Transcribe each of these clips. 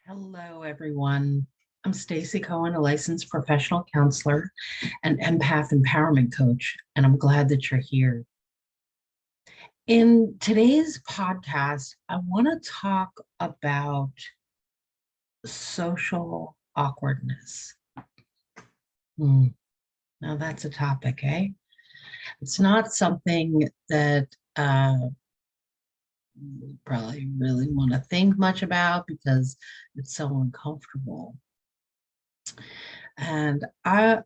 Hello, everyone. I'm Stacy Cohen, a licensed professional counselor and empath empowerment coach, and I'm glad that you're here. In today's podcast, I want to talk about social awkwardness. Hmm, Now, that's a topic, eh? It's not something that we probably really want to think much about because it's so uncomfortable. And I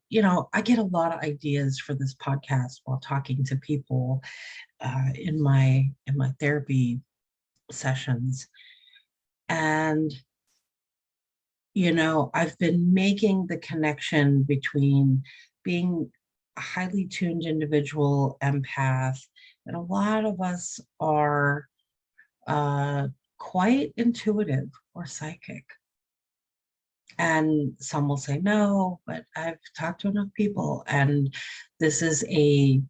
get a lot of ideas for this podcast while talking to people in my therapy sessions. And I've been making the connection between being a highly tuned individual empath, and a lot of us are uh, quite intuitive or psychic. And some will say no, but I've talked to enough people, and this is a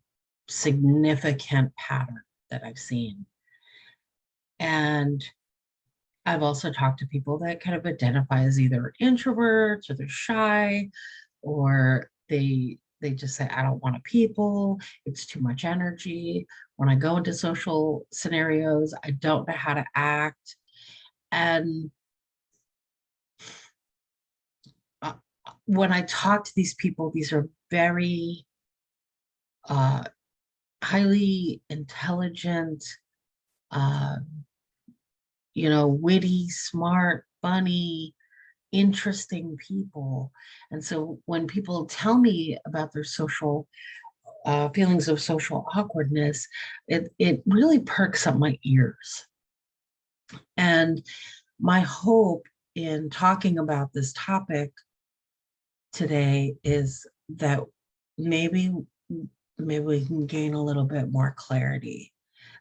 significant pattern that I've seen. And I've also talked to people that kind of identify as either introverts or they're shy, or they just say, I don't want to people, it's too much energy. When I go into social scenarios, I don't know how to act. And uh, when I talk to these people, these are very uh, highly intelligent, uh, witty, smart, funny, interesting people. And so when people tell me about their social feelings of social awkwardness, it really perks up my ears. And my hope in talking about this topic today is that maybe maybe we can gain a little bit more clarity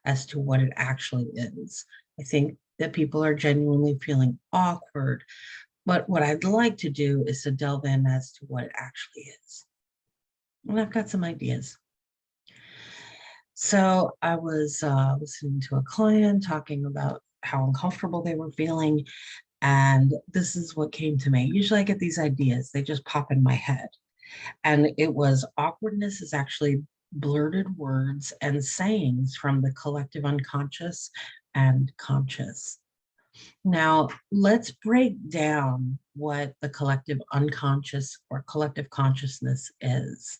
as to what it actually is. I think that people are genuinely feeling awkward, but what I'd like to do is to delve in as to what it actually is. And I've got some ideas. So I was listening to a client talking about how uncomfortable they were feeling, and this is what came to me. Usually I get these ideas, they just pop in my head. And it was awkwardness is actually blurted words and sayings from the collective unconscious and conscious. Now, let's break down what the collective unconscious or collective consciousness is.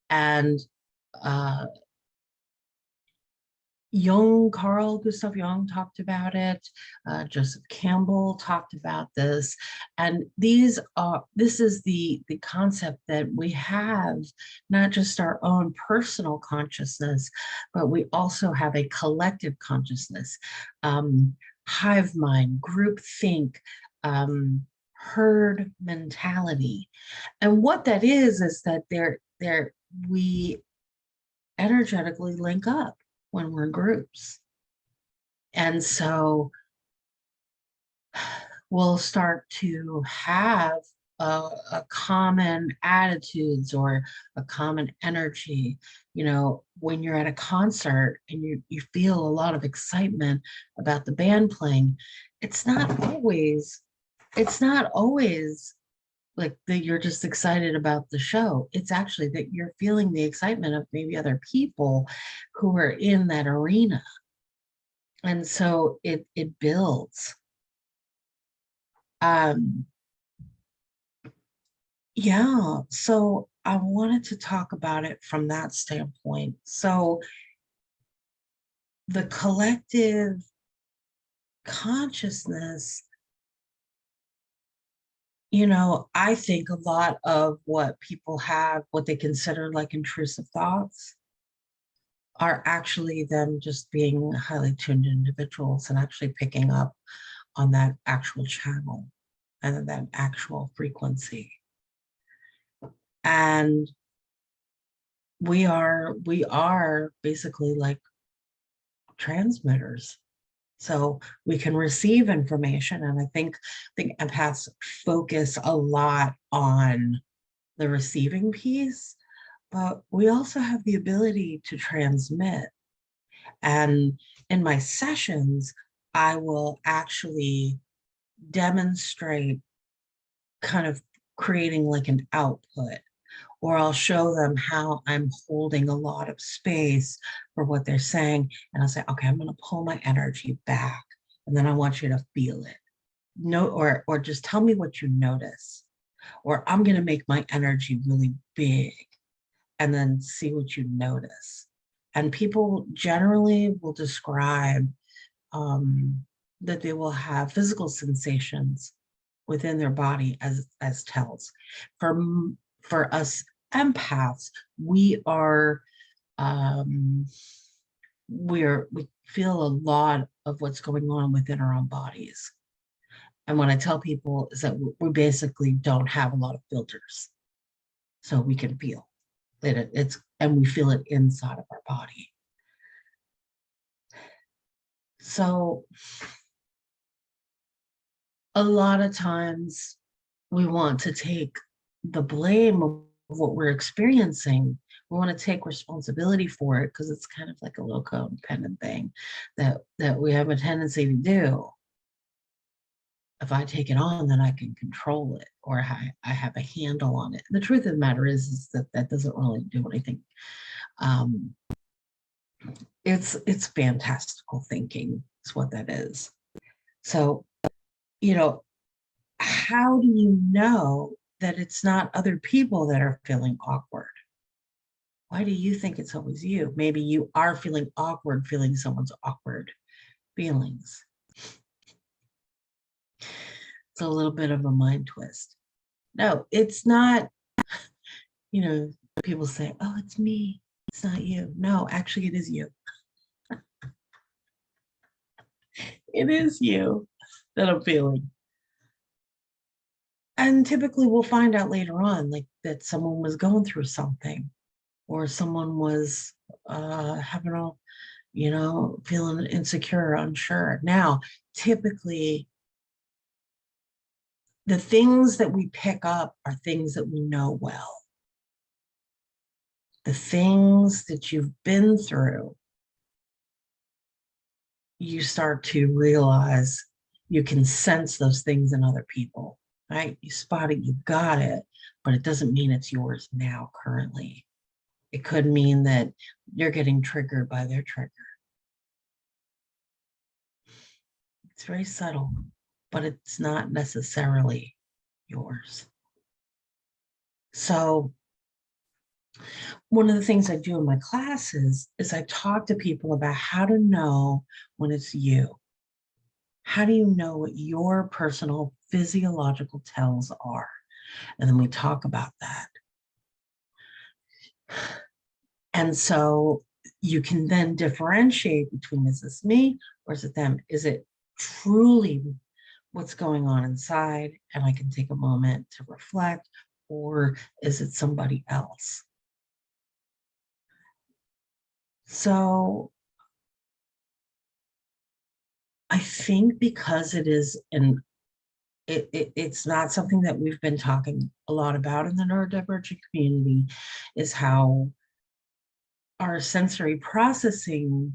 And uh, Carl Gustav Jung talked about it. Joseph Campbell talked about this, and this is the concept that we have not just our own personal consciousness, but we also have a collective consciousness, hive mind, group think, herd mentality, and what that is that there we energetically link up when we're in groups. And so we'll start to have a common attitudes or a common energy. When you're at a concert and you feel a lot of excitement about the band playing, it's not always, it's not always like that you're just excited about the show. It's actually that you're feeling the excitement of maybe other people who are in that arena. And so it builds. Um, yeah, so I wanted to talk about it from that standpoint. So the collective consciousness, I think a lot of what people have, what they consider like intrusive thoughts, are actually them just being highly tuned individuals and actually picking up on that actual channel and that actual frequency. And we are basically like transmitters. So we can receive information. And I think empaths focus a lot on the receiving piece, but we also have the ability to transmit. And in my sessions, I will actually demonstrate kind of creating like an output, or I'll show them how I'm holding a lot of space for what they're saying. And I'll say, okay, I'm going to pull my energy back. And then I want you to feel it. No, or just tell me what you notice. Or I'm going to make my energy really big and then see what you notice. And people generally will describe um, that they will have physical sensations within their body as tells. For for us empaths, um, we feel a lot of what's going on within our own bodies. And what I tell people is that we basically don't have a lot of filters, so we can feel it. And we feel it inside of our body. So a lot of times we want to take the blame of what we're experiencing. We want to take responsibility for it because it's kind of like a low codependent thing that we have a tendency to do. If I take it on, then I can control it, or I have a handle on it. The truth of the matter is that that doesn't really do anything. Um, it's fantastical thinking is what that is. So, you know, how do you know that it's not other people that are feeling awkward? Why do you think it's always you? Maybe you are feeling awkward, feeling someone's awkward feelings. It's a little bit of a mind twist. No, it's not, you know, people say, oh, it's me. It's not you. No, actually, it is you. It is you that I'm feeling. And typically we'll find out later on, like that someone was going through something, or someone was having a, feeling insecure, unsure. Now, typically, the things that we pick up are things that we know well. The things that you've been through, you start to realize you can sense those things in other people, right? You spot it, you got it, but it doesn't mean it's yours now, currently. It could mean that you're getting triggered by their trigger. It's very subtle, but it's not necessarily yours. So one of the things I do in my classes is I talk to people about how to know when it's you. How do you know what your personal physiological tells are? And then we talk about that. And so you can then differentiate between, is this me or is it them? Is it truly what's going on inside and I can take a moment to reflect, or is it somebody else? So I think because it is it's not something that we've been talking a lot about in the neurodivergent community, is how our sensory processing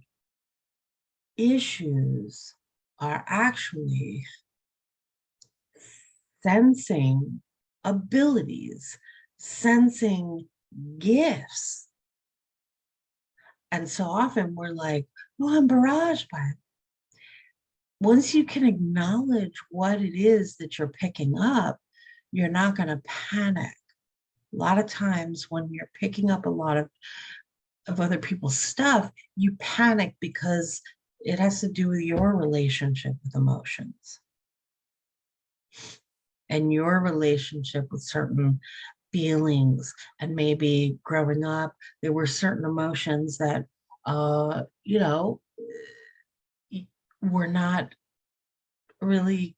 issues are actually sensing abilities, sensing gifts. And so often we're like, oh, I'm barraged by it. Once you can acknowledge what it is that you're picking up, you're not going to panic. A lot of times when you're picking up a lot of other people's stuff, you panic because it has to do with your relationship with emotions and your relationship with certain feelings. And maybe growing up, there were certain emotions that, you know, were not really,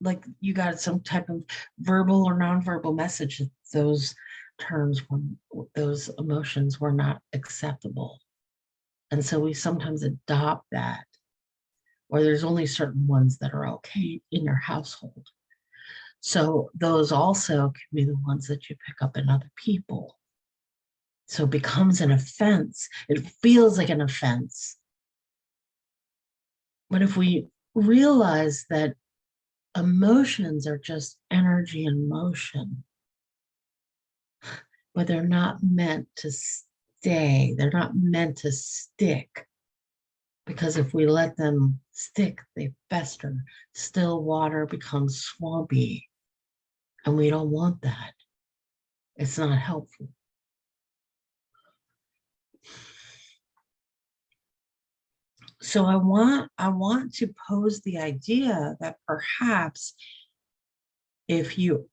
like, you got some type of verbal or nonverbal message that those terms, when those emotions were not acceptable. And so we sometimes adopt that, or there's only certain ones that are okay in your household. So those also can be the ones that you pick up in other people. So it becomes an offense. It feels like an offense. But if we realize that emotions are just energy in motion, but they're not meant to stay. They're not meant to stick, because if we let them stick, they fester. Still water becomes swampy, and we don't want that. It's not helpful. So I want to pose the idea that perhaps if you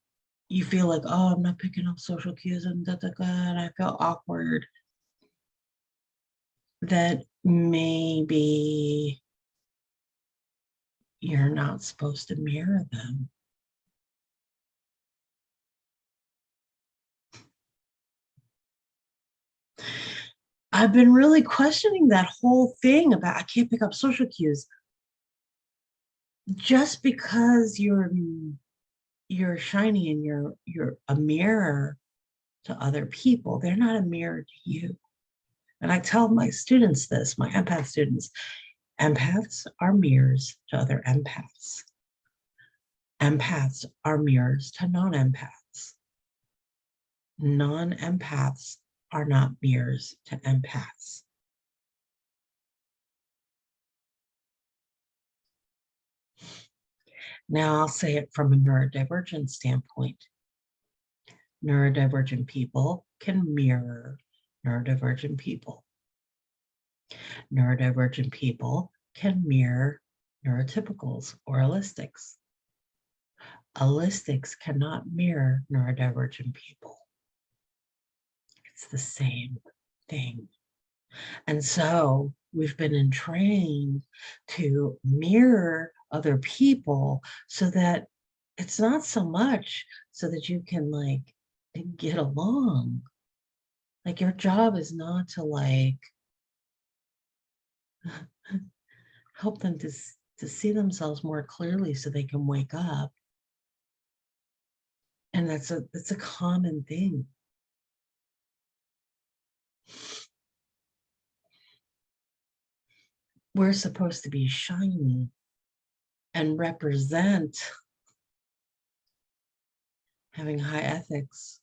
feel like, oh, I'm not picking up social cues and and I feel awkward, that maybe you're not supposed to mirror them. I've been really questioning that whole thing about I can't pick up social cues. Just because you're shiny and you're a mirror to other people, they're not a mirror to you. And I tell my students this, my empath students, empaths are mirrors to other empaths. Empaths are mirrors to non-empaths. Non-empaths are not mirrors to empaths. Now I'll say it from a neurodivergent standpoint. Neurodivergent people can mirror neurodivergent people. Neurodivergent people can mirror neurotypicals or allistics. Allistics cannot mirror neurodivergent people. It's the same thing. And so we've been entrained to mirror other people so that it's not so much so that you can like get along. Like your job is not to like help them to see themselves more clearly so they can wake up. And that's a common thing. We're supposed to be shiny and represent having high ethics,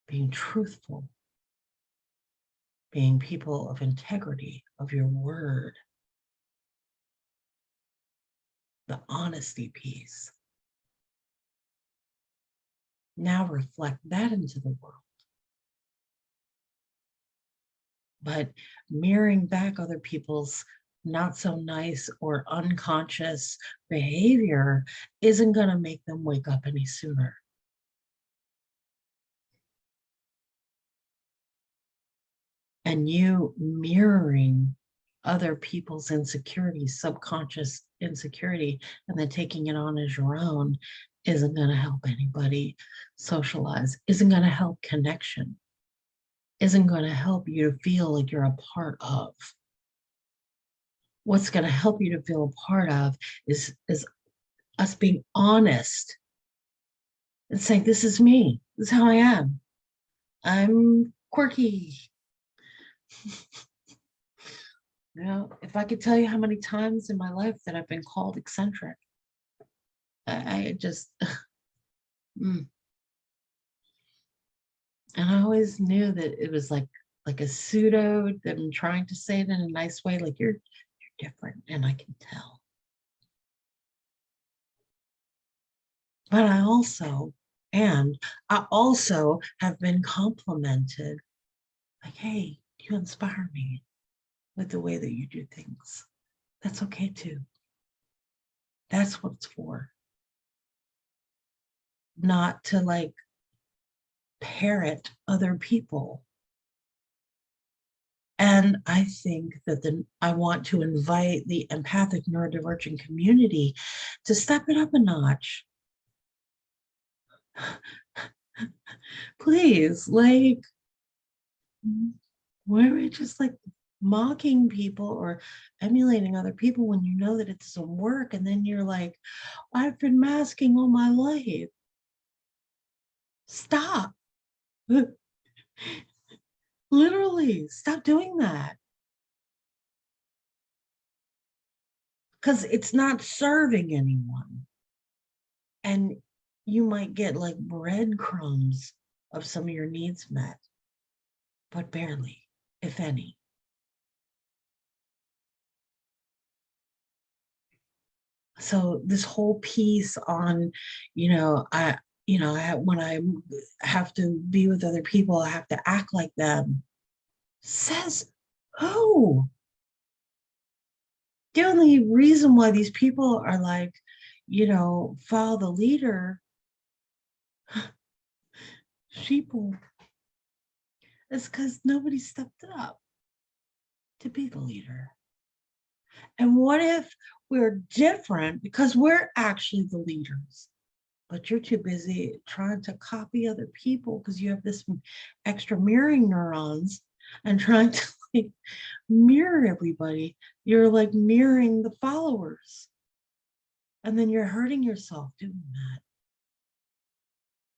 being truthful, being people of integrity, of your word, the honesty piece. Now reflect that into the world. But mirroring back other people's not so nice or unconscious behavior isn't going to make them wake up any sooner. And you mirroring other people's insecurity, subconscious insecurity, and then taking it on as your own isn't going to help anybody socialize, isn't going to help connection, isn't going to help you to feel like you're a part of. What's going to help you to feel a part of is us being honest and saying, this is me, this is how I am. I'm quirky. You know, if I could tell you how many times in my life that I've been called eccentric, I just, and I always knew that it was like a pseudo, them trying to say it in a nice way, like you're different, and I can tell. But I also have been complimented, like, hey, you inspire me with the way that you do things. That's okay too. That's what it's for. Not to like parrot other people. And I think that I want to invite the empathic neurodivergent community to step it up a notch. Please, like, why are we just like mocking people or emulating other people when you know that it doesn't work? And then you're like, I've been masking all my life. Stop. Literally, stop doing that. because it's not serving anyone. And you might get like breadcrumbs of some of your needs met, but barely, if any. So this whole piece on, when I have to be with other people, I have to act like them. Says who? The only reason why these people are like, follow the leader, sheeple, is because nobody stepped up to be the leader. And what if we're different because we're actually the leaders, but you're too busy trying to copy other people because you have this extra mirroring neurons and trying to like mirror everybody. You're like mirroring the followers. And then you're hurting yourself doing that.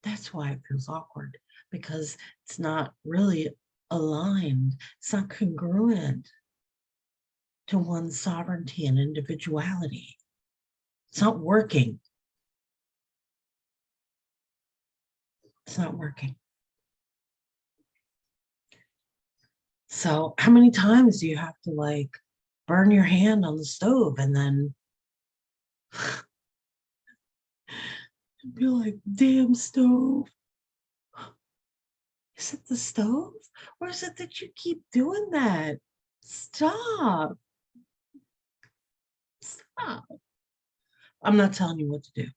That's why it feels awkward, because it's not really aligned, it's not congruent to one's sovereignty and individuality. It's not working. It's not working. So, how many times do you have to like burn your hand on the stove and then be like, damn stove? Is it the stove? Or is it that you keep doing that? Stop. Stop. I'm not telling you what to do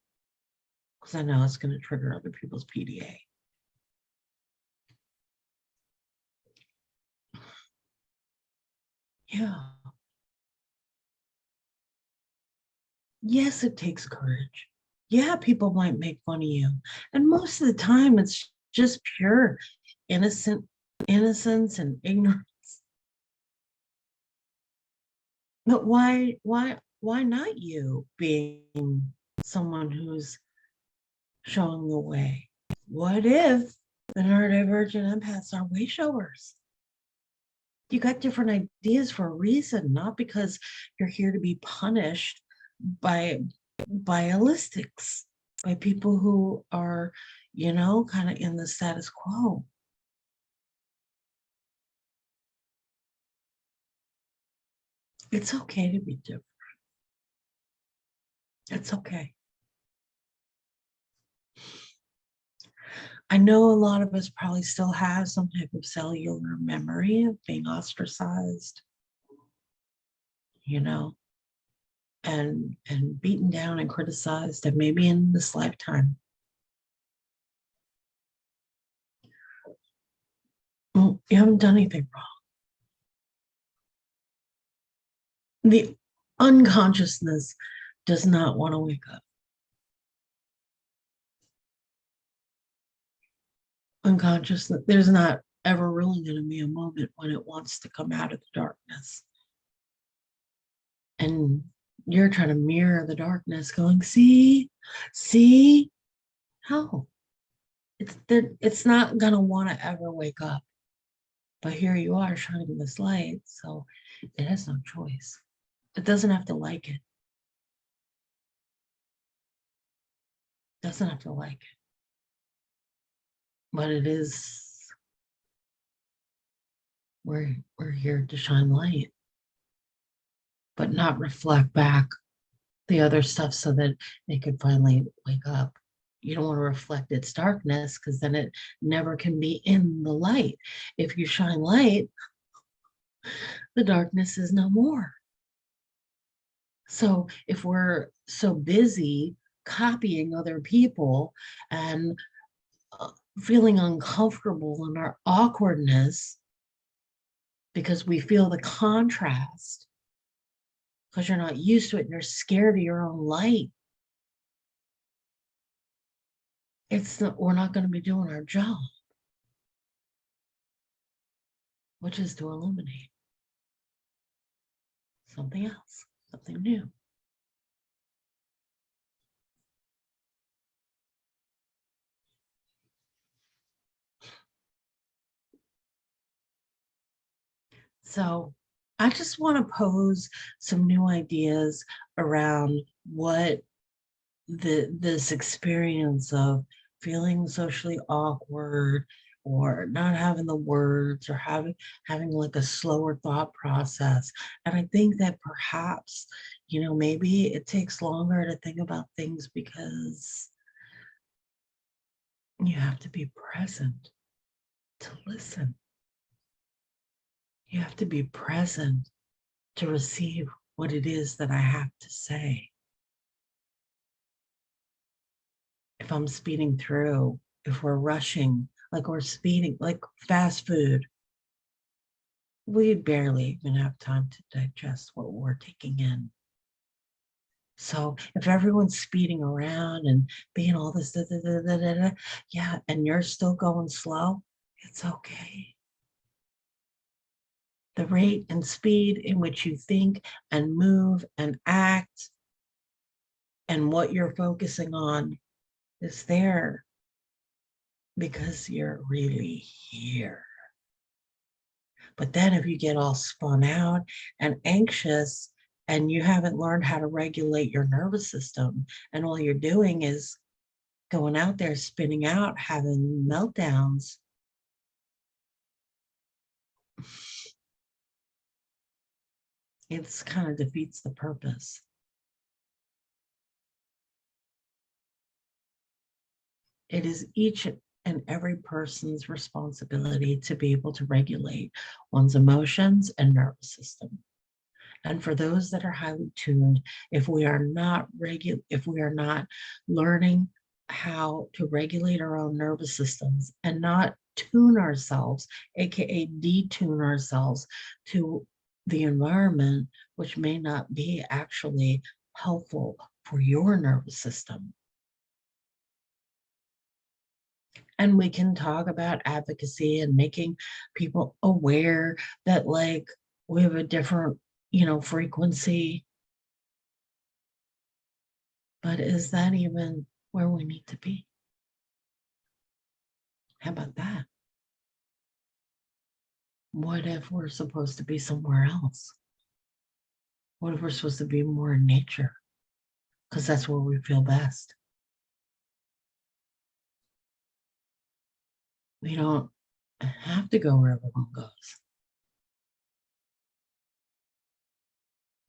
because I know it's going to trigger other people's PDA. Yeah. Yes, it takes courage. Yeah, people might make fun of you. And most of the time it's just pure innocent innocence and ignorance. But why not you being someone who's showing the way? What if the neurodivergent empaths are way showers? You got different ideas for a reason, not because you're here to be punished by holistics, by people who are, kind of in the status quo. It's okay to be different. It's okay. I know a lot of us probably still have some type of cellular memory of being ostracized, you know, and beaten down and criticized, and maybe in this lifetime. Well, you haven't done anything wrong. The unconsciousness does not want to wake up. Unconsciousness, there's not ever really going to be a moment when it wants to come out of the darkness. And you're trying to mirror the darkness, going, see, how? It's not going to want to ever wake up. But here you are shining this light, so it has no choice. It doesn't have to like it. Doesn't have to like it. But it is, we're here to shine light, but not reflect back the other stuff so that they could finally wake up. You don't want to reflect its darkness because then it never can be in the light. If you shine light, the darkness is no more. So if we're so busy copying other people and feeling uncomfortable in our awkwardness because we feel the contrast, because you're not used to it and you're scared of your own light, we're not going to be doing our job, which is to illuminate something else, something new. So I just want to pose some new ideas around what this experience of feeling socially awkward or not having the words or having like a slower thought process. And I think that perhaps, maybe it takes longer to think about things because you have to be present to listen. You have to be present to receive what it is that I have to say. If I'm speeding through, if we're rushing, like we're speeding, like fast food, we barely even have time to digest what we're taking in. So if everyone's speeding around and being all this, da, da, da, da, da, da, yeah, and you're still going slow, it's okay. The rate and speed in which you think and move and act and what you're focusing on is there because you're really here. But then if you get all spun out and anxious and you haven't learned how to regulate your nervous system, and all you're doing is going out there, spinning out, having meltdowns, it's kind of defeats the purpose. It is each and every person's responsibility to be able to regulate one's emotions and nervous system. And for those that are highly tuned, if we are not learning how to regulate our own nervous systems and not tune ourselves, aka detune ourselves to the environment, which may not be actually helpful for your nervous system. And we can talk about advocacy and making people aware that like we have a different, frequency. But is that even where we need to be? How about that? What if we're supposed to be somewhere else? What if we're supposed to be more in nature? Because that's where we feel best. We don't have to go where everyone goes.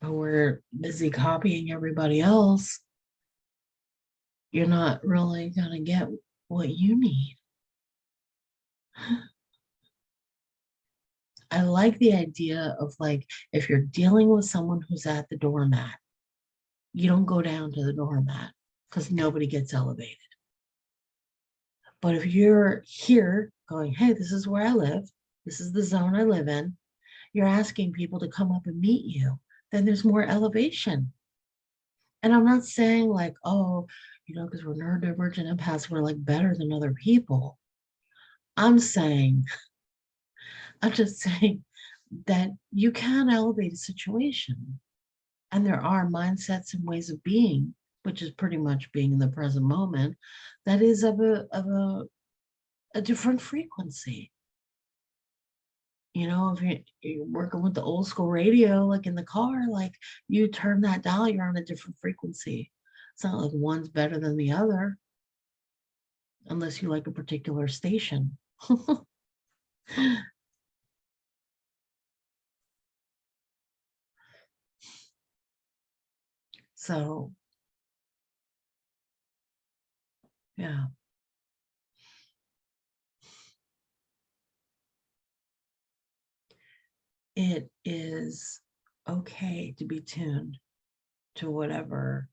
But we're busy copying everybody else. You're not really going to get what you need. I like the idea of like, if you're dealing with someone who's at the doormat, you don't go down to the doormat because nobody gets elevated. But if you're here going, hey, this is where I live, this is the zone I live in, you're asking people to come up and meet you, then there's more elevation. And I'm not saying like, oh, because we're neurodivergent empaths, we're like better than other people. I'm saying, I'm just saying that you can elevate a situation. And there are mindsets and ways of being, which is pretty much being in the present moment, that is of a different frequency. If you're working with the old school radio, like in the car, like you turn that dial, you're on a different frequency. It's not like one's better than the other, unless you like a particular station. So, yeah, it is okay to be tuned to whatever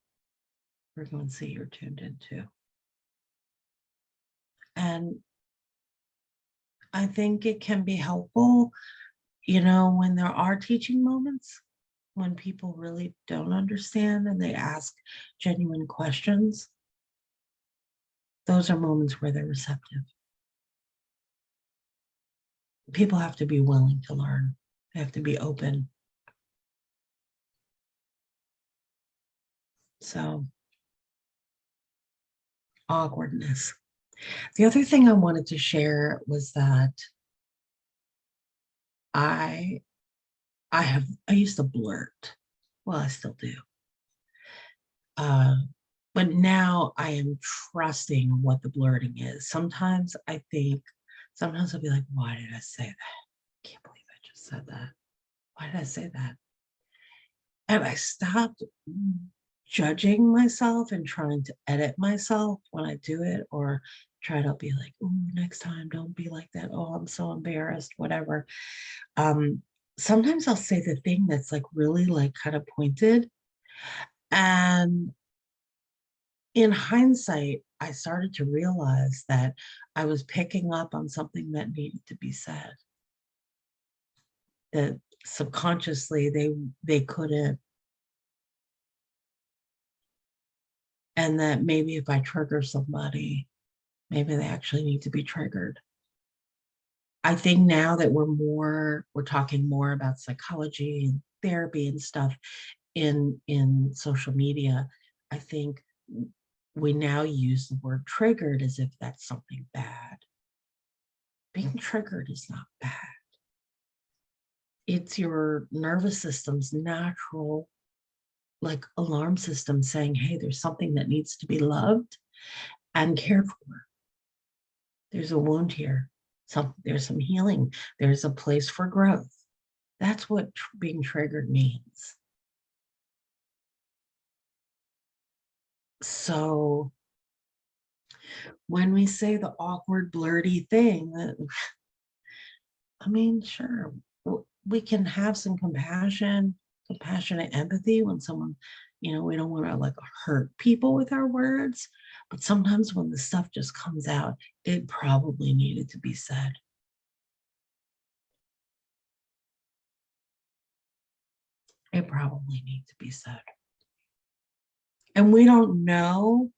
frequency you're tuned into. And I think it can be helpful, when there are teaching moments, when people really don't understand and they ask genuine questions. Those are moments where they're receptive. People have to be willing to learn, they have to be open. So, awkwardness. The other thing I wanted to share was that I I used to blurt. Well, I still do. Uh, but now I am trusting what the blurting is. Sometimes I'll be like, why did I say that? I can't believe I just said that. Why did I say that? And I stopped judging myself and trying to edit myself when I do it, or try to be like, oh, next time, don't be like that. Oh, I'm so embarrassed, whatever. Um, Sometimes I'll say the thing that's like really like kind of pointed. And in hindsight, I started to realize that I was picking up on something that needed to be said, that subconsciously they couldn't, and that maybe if I trigger somebody, maybe they actually need to be triggered. I think now that we're talking more about psychology and therapy and stuff in social media, I think we now use the word triggered as if that's something bad. Being triggered is not bad. It's your nervous system's natural, like, alarm system saying, hey, there's something that needs to be loved and cared for. There's a wound here. There's some healing. There's a place for growth. That's what being triggered means. So when we say the awkward, blurty thing, I mean, sure, we can have some compassionate empathy when someone, we don't want to like hurt people with our words, but sometimes when the stuff just comes out, it probably needed to be said. It probably needs to be said. And we don't know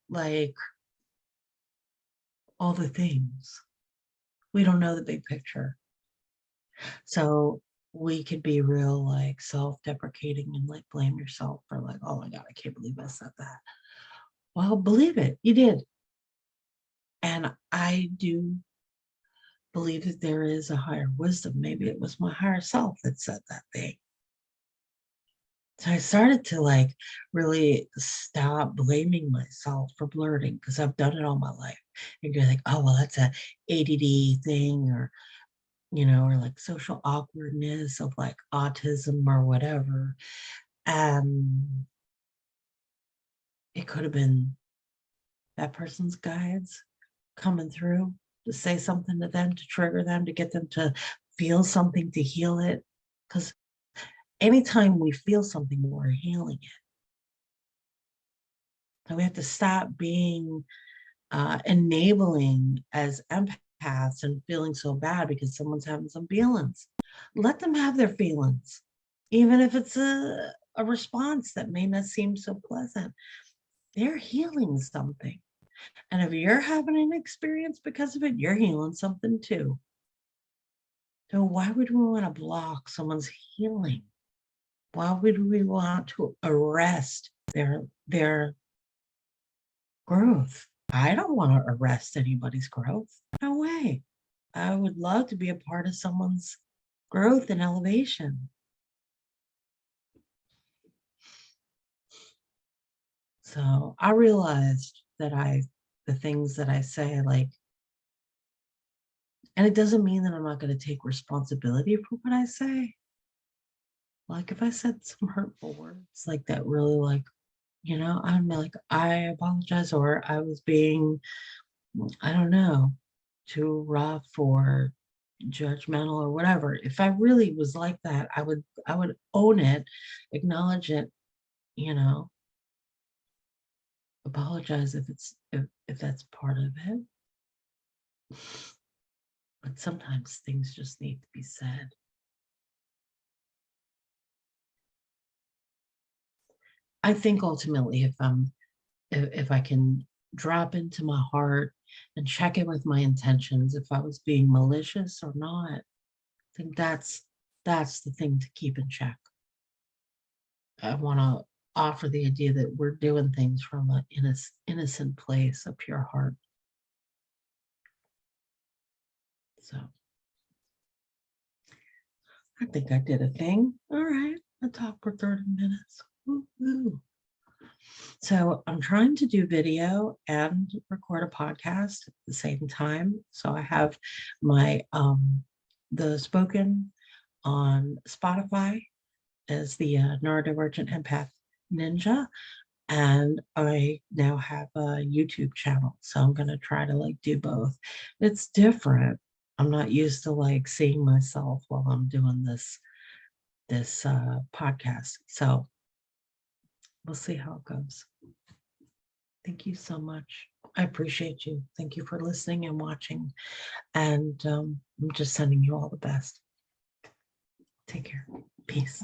like all the things. We don't know the big picture. So we could be real like self-deprecating and like blame yourself for like, oh my God, I can't believe I said that. Well, believe it, you did. And I do believe that there is a higher wisdom. Maybe it was my higher self that said that thing. So I started to like really stop blaming myself for blurting because I've done it all my life. And you're like, oh, well, that's a ADD thing, or, or like social awkwardness of like autism or whatever. Um, it could have been that person's guides coming through to say something to them, to trigger them, to get them to feel something, to heal it. Because anytime we feel something, we're healing it. So we have to stop being enabling as empaths and feeling so bad because someone's having some feelings. Let them have their feelings, even if it's a response that may not seem so pleasant. They're healing something. And if you're having an experience because of it, you're healing something too. So why would we want to block someone's healing? Why would we want to arrest their growth? I don't want to arrest anybody's growth. No way. I would love to be a part of someone's growth and elevation. So I realized that the things that I say, like, and it doesn't mean that I'm not going to take responsibility for what I say. Like if I said some hurtful words like that, really like, I'm like, I apologize, or I was being, I don't know, too rough or judgmental or whatever. If I really was like that, I would own it, acknowledge it, you know, apologize if that's part of it. But sometimes things just need to be said. I think ultimately if I can drop into my heart and check in with my intentions, if I was being malicious or not, I think that's the thing to keep in check. I want to offer the idea that we're doing things from an innocent place, a pure heart. So I think I did a thing. All right. I talked for 30 minutes. Woo-hoo. So I'm trying to do video and record a podcast at the same time. So I have my the spoken on Spotify as the neurodivergent empath ninja, and I now have a YouTube channel. So I'm gonna try to like do both. It's different. I'm not used to like seeing myself while I'm doing this podcast. So we'll see how it goes. Thank you so much. I appreciate you. Thank you for listening and watching. And I'm just sending you all the best. Take care. Peace.